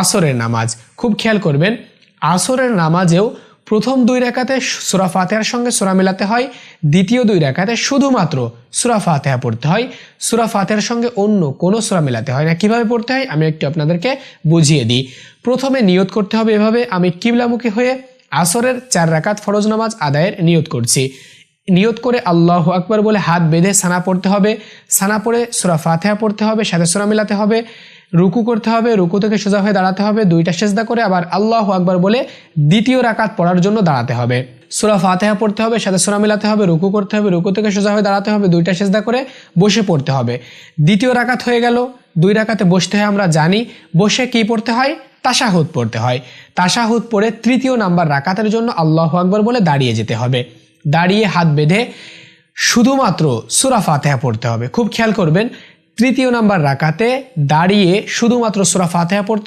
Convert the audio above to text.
আসরের নামাজ, খুব খেয়াল করবেন, আসরের নামাজেও প্রথম 2 রাকাতে সূরা ফাতিহার সঙ্গে সূরা মিলাতে হয়, দ্বিতীয় 2 রাকাতে শুধুমাত্র সূরা ফাতিহা পড়তে হয়, সূরা ফাতিহার সঙ্গে অন্য কোনো সূরা মিলাতে হয় না। কিভাবে পড়তে হয় আমি একটু আপনাদেরকে বুঝিয়ে দিই। প্রথমে নিয়ত করতে হবে এভাবে, আমি কিবলামুখী হয়ে আসরের 4 রাকাত ফরজ নামাজ আদায়ের নিয়ত করছি। নিয়ত করে আল্লাহু আকবার বলে হাত বেঁধে সানা পড়তে হবে, সানা পড়ে সূরা ফাতিহা পড়তে হবে, সাথে সূরা মিলাতে হবে, রুকু করতে হবে, রুকু থেকে সোজা হয়ে দাঁড়াতে হবে, 2টা সেজদা করে আবার আল্লাহু আকবার বলে দ্বিতীয় রাকাত পড়ার জন্য দাঁড়াতে হবে, সূরা ফাতিহা পড়তে হবে, সাথে সূরা মিলাতে হবে, রুকু করতে হবে, রুকু থেকে সোজা হয়ে দাঁড়াতে হবে, 2টা সেজদা করে বসে পড়তে হবে। দ্বিতীয় রাকাত হয়ে গেল, 2 রাকাতে বসতে হয় আমরা জানি, বসে কি পড়তে হয়? তাশাহুদ পড়তে হয়। তাশাহুদ পড়ে তৃতীয় নাম্বার রাকাতের জন্য আল্লাহু আকবার বলে দাঁড়িয়ে যেতে হবে, দাঁড়িয়ে হাত বেঁধে শুধুমাত্র সূরা ফাতিহা পড়তে হবে। খুব খেয়াল করবেন, তৃতীয় নাম্বার রাকাতে দাঁড়িয়ে শুধুমাত্র সূরা ফাতিহা পড়তে